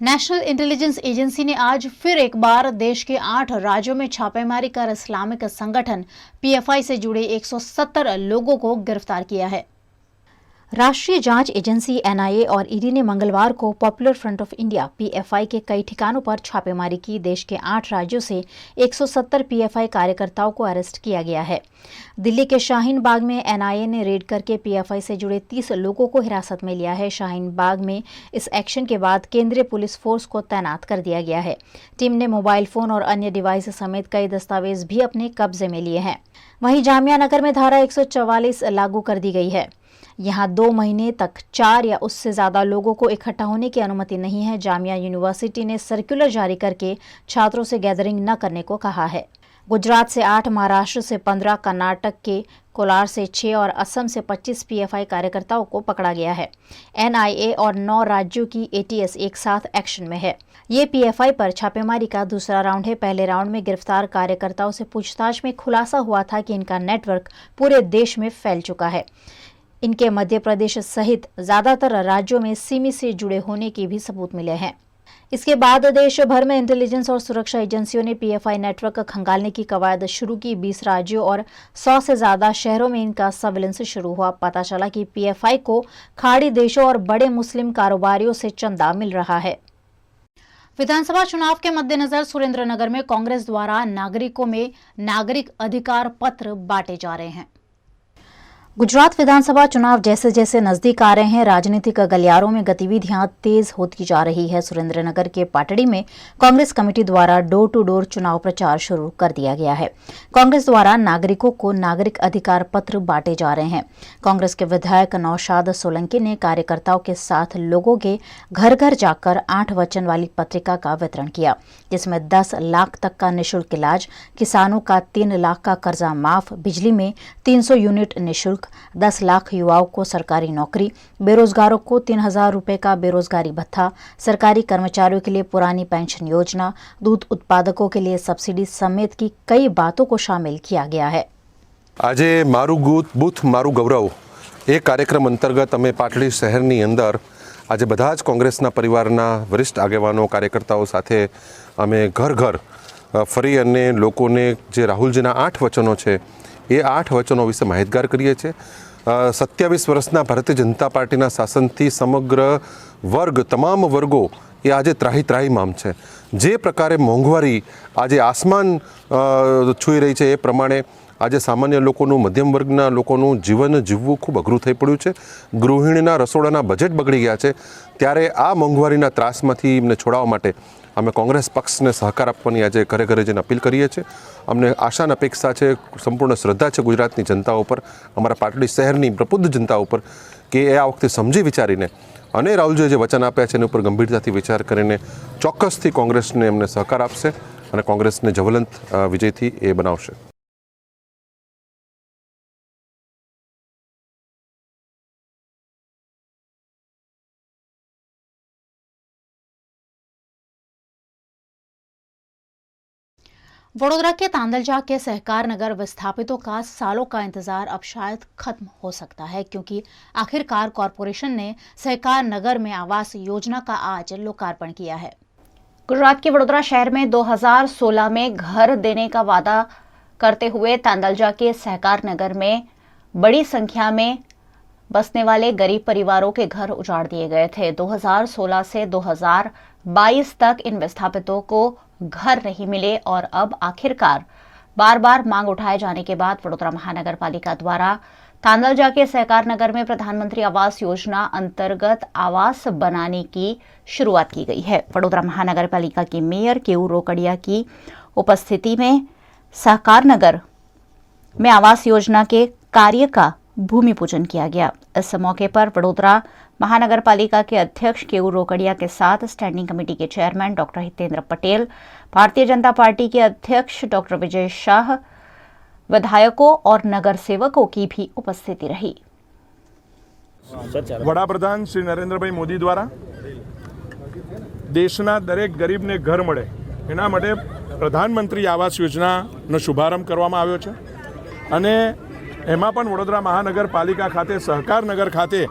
National intelligence agency ने आज फिर एक बार देश के 8 राज्यों में छापेमारी कर इस्लामिक संगठन पीएफआई से जुड़े 170 लोगों को गिरफ्तार किया है। राष्ट्रीय जांच एजेंसी एनआईए और ईडी ने मंगलवार को popular front of India PFI के कई ठिकानों पर छापेमारी की। देश के 8 राज्यों से 170 पीएफआई कार्यकर्ताओं को अरेस्ट किया गया है। दिल्ली के शाहीन बाग में एनआईए ने रेड करके पीएफआई से जुड़े 30 लोगों को हिरासत में लिया है। शाहीन बाग में इस एक्शन के बाद केंद्रीय पुलिस फोर्स को तैनात कर दिया गया है। टीम ने मोबाइल फोन और अन्य डिवाइस समेत कई दस्तावेज भी अपने कब्जे में लिए हैं। वहीं जामिया नगर में धारा 144 लागू कर दी गई है। यहाँ 2 महीने तक 4 या उससे ज्यादा लोगों को इकट्ठा होने की अनुमति नहीं है। जामिया यूनिवर्सिटी ने सर्कुलर जारी करके छात्रों से गैदरिंग न करने को कहा है। गुजरात से 8, महाराष्ट्र से 15, कर्नाटक के कोलार से 6 और असम से 25 पीएफआई कार्यकर्ताओं को पकड़ा गया है। एनआईए और 9 राज्यों की एटीएस एक साथ एक्शन में है। ये पीएफआई पर छापेमारी का दूसरा राउंड है। पहले राउंड में गिरफ्तार कार्यकर्ताओं से पूछताछ में खुलासा हुआ था कि इनका नेटवर्क पूरे देश में फैल चुका है। इनके मध्य प्रदेश सहित ज्यादातर राज्यों में सिमी से जुड़े होने के भी सबूत मिले हैं। इसके बाद देश भर में इंटेलिजेंस और सुरक्षा एजेंसियों ने पीएफआई नेटवर्क खंगालने की कवायद शुरू की। 20 राज्यों और 100 से ज्यादा शहरों में इनका सर्विलेंस शुरू हुआ। पता चला कि पीएफआई को खाड़ी देशों और बड़े मुस्लिम कारोबारियों से चंदा मिल रहा है। विधानसभा चुनाव के मद्देनजर सुरेंद्रनगर में कांग्रेस द्वारा नागरिकों में नागरिक अधिकार पत्र बांटे जा रहे हैं। गुजरात विधानसभा चुनाव जैसे जैसे नजदीक आ रहे हैं, राजनीतिक गलियारों में गतिविधियां तेज होती जा रही है। सुरेंद्रनगर के पाटड़ी में कांग्रेस कमेटी द्वारा डोर टू डोर चुनाव प्रचार शुरू कर दिया गया है। कांग्रेस द्वारा नागरिकों को नागरिक अधिकार पत्र बांटे जा रहे हैं। कांग्रेस के विधायक नौशाद सोलंकी ने कार्यकर्ताओं के साथ लोगों के घर घर जाकर 8 वचन वाली पत्रिका का वितरण किया, जिसमें 10 लाख तक का निःशुल्क इलाज, किसानों का 3 लाख का कर्जा माफ, बिजली में 300 यूनिट निःशुल्क, 10 लाख युवाओं को सरकारी नौकरी, बेरोजगारों को 3000 रुपए का बेरोजगारी भत्ता, सरकारी कर्मचारियों के लिए पुरानी पेंशन योजना, दूध उत्पादकों के लिए सब्सिडी समेत की कई बातों को शामिल किया गया है। आज मारू बूथ मारू गौरव एक कार्यक्रम अंतर्गत अमे पाटड़ी शहरनी अंदर आज बधा ज कांग्रेसना परिवारना वरिष्ठ आगेवानो कार्यकर्ताओं साथे अमे घर घर फरी अने लोकोने जे राहुलजीना 8 वचनों छे ये 8 वचनों विषे माहितगार करीए छे। 27 वर्षना भारतीय जनता पार्टीना शासनथी समग्र वर्ग तमाम वर्गो ये आज त्राही त्राहीमाम छे। जे प्रकारे मोंघवारी आज आसमान छूई रही है, ए प्रमाणे आज सामान्य लोकोनुं, मध्यम वर्गना लोकोनुं जीवन जीवવું खूब अघरू थई पड्युं छे। गृहिणीना रसोडाना बजेट बगड़ी गया है। त्यारे आ मोंघवारीना ત્રાસમાંથી એમને છોડાવવા માટે અમે કોંગ્રેસ પક્ષને સહકાર આપવાની આજે ઘરે ઘરે જઈને અપીલ કરીએ છીએ। અમને આશા અને અપેક્ષા છે, સંપૂર્ણ શ્રદ્ધા છે ગુજરાતની જનતા ઉપર, અમારા પાટડી શહેરની પ્રબુદ્ધ જનતા ઉપર, કે એ આ વખતે સમજી વિચારીને અને રાહુલજીએ જે વચન આપ્યા છે એની ઉપર ગંભીરતાથી વિચાર કરીને ચોક્કસથી કોંગ્રેસને એમને સહકાર આપશે અને કોંગ્રેસને જ્વલંત વિજયથી એ બનાવશે। वडोदरा के तांदलजा के सहकार नगर विस्थापितों का सालों का इंतजार अब शायद खत्म हो सकता है, क्योंकि आखिरकार कॉरपोरेशन ने सहकार नगर में आवास योजना का आज लोकार्पण किया है। गुजरात के वडोदरा शहर में 2016 में घर देने का वादा करते हुए तांदलजा के सहकार नगर में बड़ी संख्या में बसने वाले गरीब परिवारों के घर उजाड़ दिए गए थे। 2016 से 2022 तक इन विस्थापितों को घर नहीं मिले और अब आखिरकार बार बार मांग उठाए जाने के बाद वडोदरा महानगर पालिका द्वारा तांदलजा के सहकार नगर में प्रधानमंत्री आवास योजना अंतर्गत आवास बनाने की शुरुआत की गई है। वडोदरा महानगर पालिका के मेयर केयू रोकड़िया की उपस्थिति में सहकार नगर में आवास योजना के कार्य का भूमि पूजन किया गया। इस मौके पर वडोदरा महानगर पालिका के अध्यक्ष केयू रोकड़िया के साथ स्टैंडिंग कमेटी के chairman doctor Hitendra Patel, Bharatiya Janata party के अध्यक्ष डॉक्टर विजय शाह, विधायकों और नगर सेवकों की भी उपस्थिति रही। वडाप्रधान श्री नरेंद्रभाई मोदी द्वारा देशना दरेक गरीब ने घर मळे एना माटे प्रधानमंत्री आवास योजनानो शुभारंभ करवामां आव्यो छे अने एमां पण वडोदरा महानगरपालिका खाते सहकार नगर खाते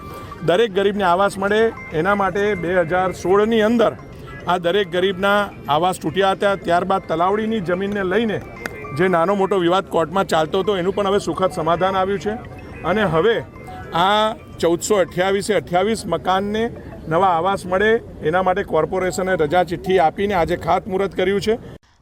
दरेक गरीब ने आवास मळे एना माटे 2016 ની અંદર આ દરેક ગરીબના આવાસ તૂટ્યા હતા. ત્યારબાદ તલાવડીની જમીનને લઈને જે નાનો મોટો વિવાદ કોર્ટમાં ચાલતો હતો એનું પણ હવે સુખદ સમાધાન આવ્યું છે. અને હવે આ 1428 મકાનને નવા આવાસ મળે એના માટે કોર્પોરેશને રજા ચિઠ્ઠી આપીને આજે ખાતમુહૂર્ત કર્યું છે.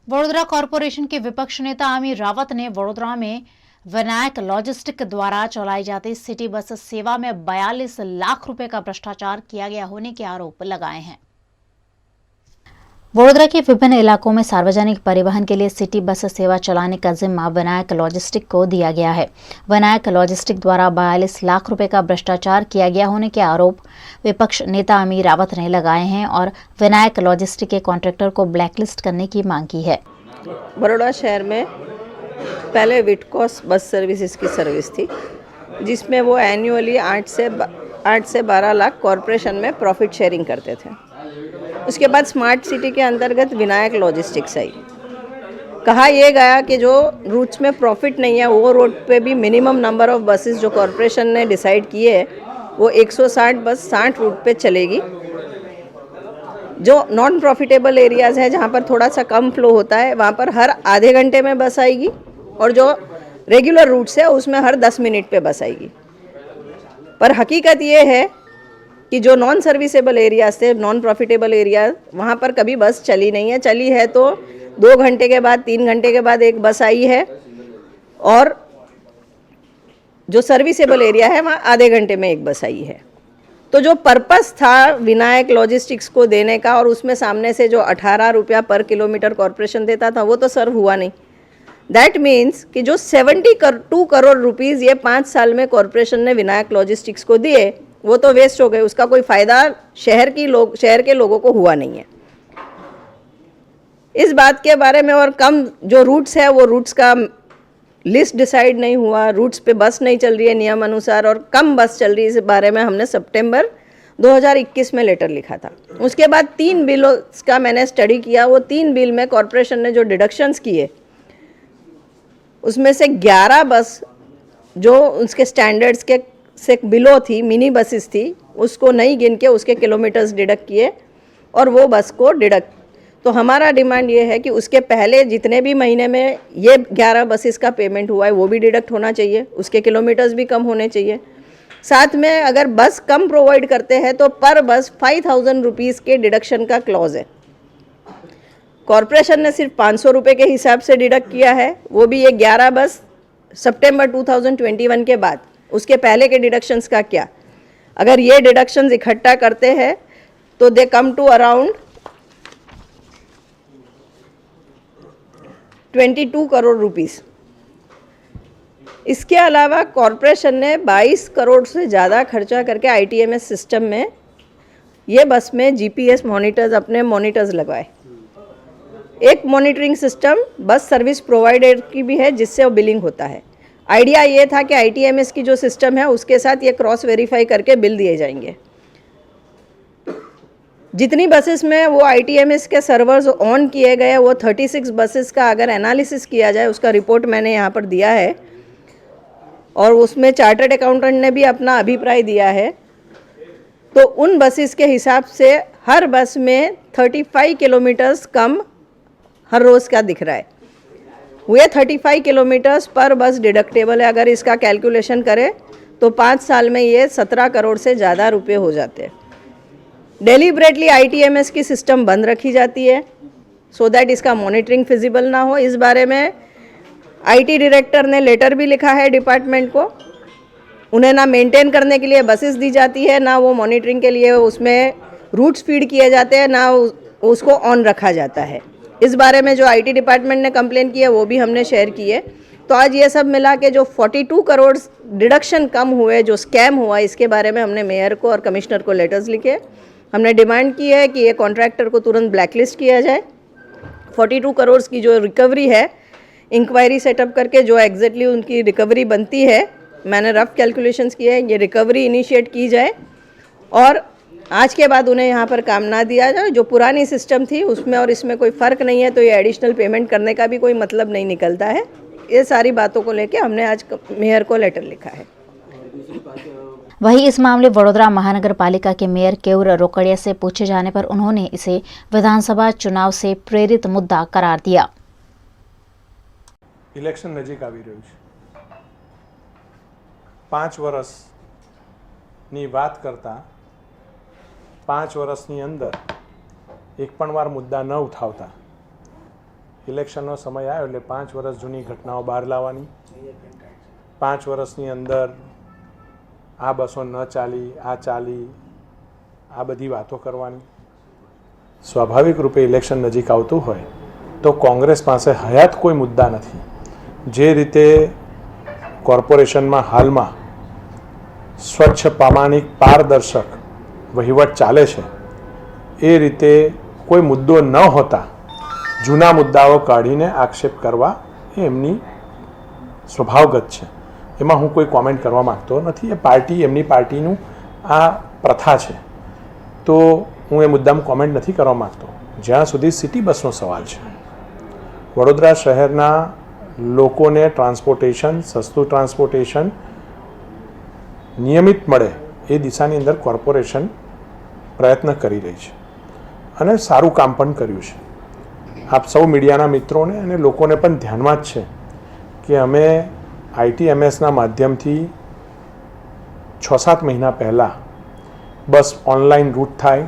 वडोदरा कॉरपोरेशन के विपक्ष नेता आमिर रावत ने वडोदरा में विनायक लॉजिस्टिक द्वारा चलाई जाती सिटी बस सेवा में 42 लाख रुपए का भ्रष्टाचार किया गया होने के आरोप लगाए हैं. वडोदरा के विभिन्न इलाकों में सार्वजनिक परिवहन के लिए सिटी बस सेवा चलाने का जिम्मा विनायक लॉजिस्टिक को दिया गया है. विनायक लॉजिस्टिक द्वारा 42 लाख रुपए का भ्रष्टाचार किया गया होने के आरोप विपक्ष नेता आमिर रावत ने लगाए हैं और विनायक लॉजिस्टिक के कॉन्ट्रैक्टर को ब्लैकलिस्ट करने की मांग की है. बड़ौदा शहर में पहले विटकोस बस सर्विसेज की सर्विस थी, जिसमें वो एनुअली 8 से 12 लाख कॉरपोरेशन में प्रॉफिट शेयरिंग करते थे. उसके बाद स्मार्ट सिटी के अंतर्गत विनायक लॉजिस्टिक्स आई. कहा यह गया कि जो रूट्स में प्रॉफिट नहीं है वो रोड पे भी मिनिमम नंबर ऑफ बसेस जो कॉरपोरेशन ने डिसाइड किए है वो 160 बस 60 रूट पे चलेगी. जो नॉन प्रॉफिटेबल एरियाज़ है जहाँ पर थोड़ा सा कम फ्लो होता है वहाँ पर हर आधे घंटे में बस आएगी और जो रेगुलर रूट्स है उसमें हर 10 मिनट पे बस आएगी. पर हकीकत ये है कि जो नॉन सर्विसेबल एरियाज थे, नॉन प्रॉफिटेबल एरिया, वहाँ पर कभी बस चली नहीं है. चली है तो 2 घंटे के बाद 3 घंटे के बाद एक बस आई है और जो सर्विसेबल एरिया है वहाँ आधे घंटे में एक बस आई है. तो जो पर्पस था विनायक लॉजिस्टिक्स को देने का और उसमें सामने से जो 18 रुपया पर किलोमीटर कॉरपोरेशन देता था वो तो सर्व हुआ नहीं. दैट मीन्स कि जो 72 करोड़ रुपीज़ ये 5 साल में कॉरपोरेशन ने विनायक लॉजिस्टिक्स को दिए वो तो वेस्ट हो गए. उसका कोई फ़ायदा शहर के लोगों को हुआ नहीं है. इस बात के बारे में और कम जो रूट्स है वो रूट्स का लिस्ट डिसाइड नहीं हुआ, रूट्स पे बस नहीं चल रही है नियम अनुसार और कम बस चल रही है, इस बारे में हमने सितंबर 2021 में लेटर लिखा था. उसके बाद 3 बिलों का मैंने स्टडी किया. वो 3 बिल में कॉरपोरेशन ने जो डिडक्शंस किए उसमें से 11 बस जो उसके स्टैंडर्ड्स के से बिलो थी, मिनी बसेस थी, उसको नहीं गिन के उसके किलोमीटर्स डिडक्ट किए और वो बस को डिडक्ट. तो हमारा डिमांड ये है कि उसके पहले जितने भी महीने में ये 11 बसेस का पेमेंट हुआ है वो भी डिडक्ट होना चाहिए, उसके किलोमीटर्स भी कम होने चाहिए. साथ में अगर बस कम प्रोवाइड करते हैं तो पर बस 5,000 रुपीज़ के डिडक्शन का क्लॉज है. कॉरपोरेशन ने सिर्फ 500 रुपये के हिसाब से डिडक्ट किया है, वो भी ये 11 बस सितंबर 2021 के बाद. उसके पहले के डिडक्शंस का क्या? अगर ये डिडक्शंस इकट्ठा करते हैं तो they come to around 22 crore rupees. इसके अलावा कॉरपोरेशन ने 22 करोड़ से ज़्यादा खर्चा करके ITMS सिस्टम में ये बस में GPS मॉनिटर्स, अपने मॉनिटर्स लगवाए. एक monitoring system bus service provider की भी है जिससे वो बिलिंग होता है. आइडिया ये था कि ITMS की जो सिस्टम है उसके साथ ये क्रॉस वेरीफाई करके बिल दिए जाएंगे. जितनी बसेस में वो ITMS के सर्वर्स ऑन किए गए वो 36 बसेस का अगर एनालिसिस किया जाए उसका रिपोर्ट मैंने यहाँ पर दिया है और उसमें चार्टर्ड अकाउंटेंट ने भी अपना अभिप्राय दिया है. तो उन बसेस के हिसाब से हर बस में 35 किलोमीटर्स कम हर रोज़ का दिख रहा है. हुए 35 किलोमीटर्स पर बस डिडक्टेबल है. अगर इसका कैलकुलेशन करें तो 5 साल में ये 17 करोड़ से ज़्यादा रुपए हो जाते हैं. डेलीबरेटली ITMS की सिस्टम बंद रखी जाती है सो दैट इसका मॉनिटरिंग फिजिबल ना हो. इस बारे में IT डायरेक्टर ने लेटर भी लिखा है डिपार्टमेंट को. उन्हें ना मेंटेन करने के लिए बसेस दी जाती है, ना वो मॉनिटरिंग के लिए उसमें रूट्स फीड किए जाते हैं, ना उसको ऑन रखा जाता है. इस बारे में जो IT डिपार्टमेंट ने कंप्लेन की है वो भी हमने शेयर की है. तो आज ये सब मिला के जो 42 करोड़ डिडक्शन कम हुए, जो स्कैम हुआ, इसके बारे में हमने मेयर को और कमिश्नर को लेटर्स लिखे. हमने डिमांड की है कि ये कॉन्ट्रैक्टर को तुरंत ब्लैकलिस्ट किया जाए. 42 करोड़ की जो रिकवरी है इंक्वायरी सेटअप करके जो एग्जैक्टली उनकी रिकवरी बनती है, मैंने रफ कैलकुलेशंस किए हैं, ये रिकवरी इनिशिएट की जाए और आज के बाद उन्हें यहाँ पर काम ना दिया जाए. जो पुरानी सिस्टम थी उसमें और इसमें कोई फ़र्क नहीं है, तो ये एडिशनल पेमेंट करने का भी कोई मतलब नहीं निकलता है. ये सारी बातों को लेके हमने आज मेयर को लेटर लिखा है. वहीं इस मामले वडोदरा महानगर पालिका के मेयर केवल रोकड़िया से पूछे जाने पर उन्होंने इसे विधानसभा चुनाव से प्रेरित मुद्दा करार दिया। ઇલેક્શન નજીક આવી રહ્યું છે. 5 વર્ષની વાત કરતાં 5 વર્ષની અંદર એક પણ વાર મુદ્દા ન ઉઠાવતા ઇલેક્શનનો સમય આવ્યો એટલે 5 વર્ષ જૂની ઘટનાઓ બહાર લાવવાની, 5 વર્ષની અંદર આ બસો ન ચાલી, આ ચાલી, આ બધી વાતો કરવાની. સ્વાભાવિક રૂપે ઇલેક્શન નજીક આવતું હોય તો કોંગ્રેસ પાસે હયાત કોઈ મુદ્દા નથી. જે રીતે કોર્પોરેશનમાં હાલમાં સ્વચ્છ, પ્રામાણિક, પારદર્શક વહીવટ ચાલે છે એ રીતે કોઈ મુદ્દો ન હોતા જૂના મુદ્દાઓ કાઢીને આક્ષેપ કરવા એ એમની સ્વભાવગત છે. એમાં હું કોઈ કોમેન્ટ કરવા માગતો નથી. એ પાર્ટી, એમની પાર્ટીનું આ પ્રથા છે, તો હું એ મુદ્દામાં કોમેન્ટ નથી કરવા માગતો. જ્યાં સુધી સિટી બસનો સવાલ છે, વડોદરા શહેરના લોકોને ટ્રાન્સપોર્ટેશન, સસ્તું ટ્રાન્સપોર્ટેશન નિયમિત મળે એ દિશાની અંદર કોર્પોરેશન પ્રયત્ન કરી રહી છે અને સારું કામ પણ કર્યું છે. આપ સૌ મીડિયાના મિત્રોને અને લોકોને પણ ધ્યાનમાં જ છે કે અમે ITMSના માધ્યમથી 6-7 મહિના પહેલાં બસ ઓનલાઈન રૂટ થાય,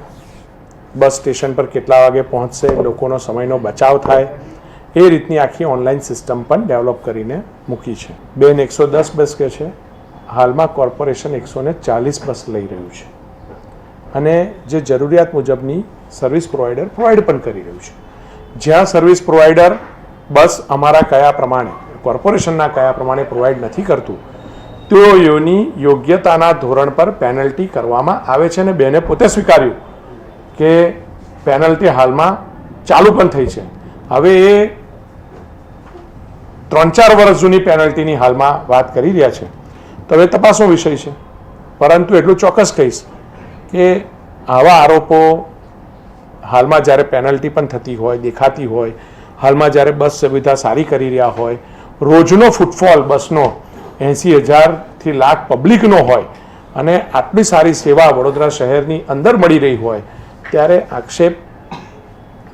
બસ સ્ટેશન પર કેટલા વાગે પહોંચશે, લોકોનો સમયનો બચાવ થાય, એ રીતની આખી ઓનલાઈન સિસ્ટમ પણ ડેવલપ કરીને મૂકી છે. બેન 110 બસ કે છે, હાલમાં કોર્પોરેશન 140 બસ લઈ રહ્યું છે અને જે જરૂરિયાત મુજબની સર્વિસ પ્રોવાઈડર પ્રોવાઈડ પણ કરી રહ્યું છે. જ્યાં સર્વિસ પ્રોવાઈડર બસ અમારા કયા પ્રમાણે, કોર્પોરેશનના કયા પ્રમાણે પ્રોવાઈડ નથી કરતું તેઓની યોગ્યતાના ધોરણ પર પેનલ્ટી કરવામાં આવે છે અને બેને પોતે સ્વીકાર્યું કે પેનલ્ટી હાલમાં ચાલુ પણ થઈ છે. હવે એ 3-4 વર્ષ જૂની પેનલ્ટીની હાલમાં વાત કરી રહ્યા છે, તો હવે તપાસનો વિષય છે. પરંતુ એટલું ચોક્કસ કહીશ કે આવા આરોપો હાલમાં જ્યારે પેનલ્ટી પણ થતી હોય, દેખાતી હોય, હાલમાં જ્યારે બસ સુવિધા સારી કરી રહ્યા હોય, રોજનો ફૂટફોલ બસનો 80,000થી લાખ પબ્લિકનો હોય અને આટલી સારી સેવા વડોદરા શહેરની અંદર મળી રહી હોય, ત્યારે આક્ષેપ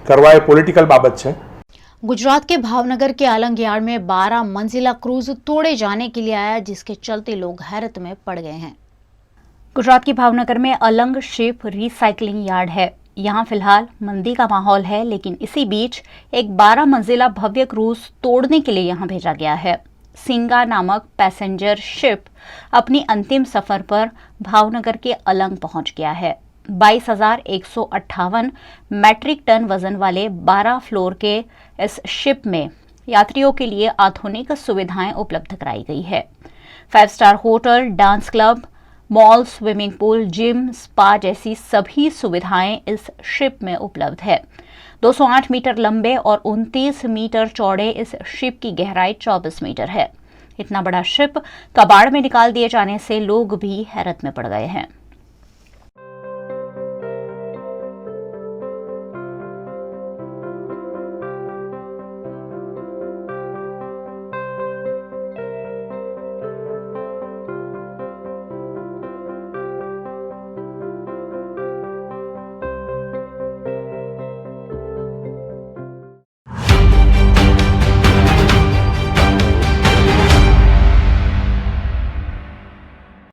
करवा पॉलिटिकल बाबत है। गुजरात के भावनगर के अलंग यार्ड में 12 मंजिला क्रूज तोड़े जाने के लिए आया, जिसके चलते लोग हैरत में पड़ गए हैं। गुजरात के भावनगर में अलंग शिप रिसाइकलिंग यार्ड है। यहाँ फिलहाल मंदी का माहौल है, लेकिन इसी बीच एक 12 मंजिला भव्य क्रूज तोड़ने के लिए यहाँ भेजा गया है। सिंगा नामक पैसेंजर शिप अपनी अंतिम सफर पर भावनगर के अलंग पहुंच गया है। 22,158 मैट्रिक टन वजन वाले 12 फ्लोर के इस शिप में यात्रियों के लिए आधुनिक सुविधाएं उपलब्ध कराई गई है। 5 star hotel, dance club, mall, swimming pool, gym, spa जैसी सभी सुविधाएं इस शिप में उपलब्ध है। 208 मीटर लंबे और 29 मीटर चौड़े इस शिप की गहराई 24 मीटर है। इतना बड़ा शिप कबाड़ में निकाल दिए जाने से लोग भी हैरत में पड़ गए हैं।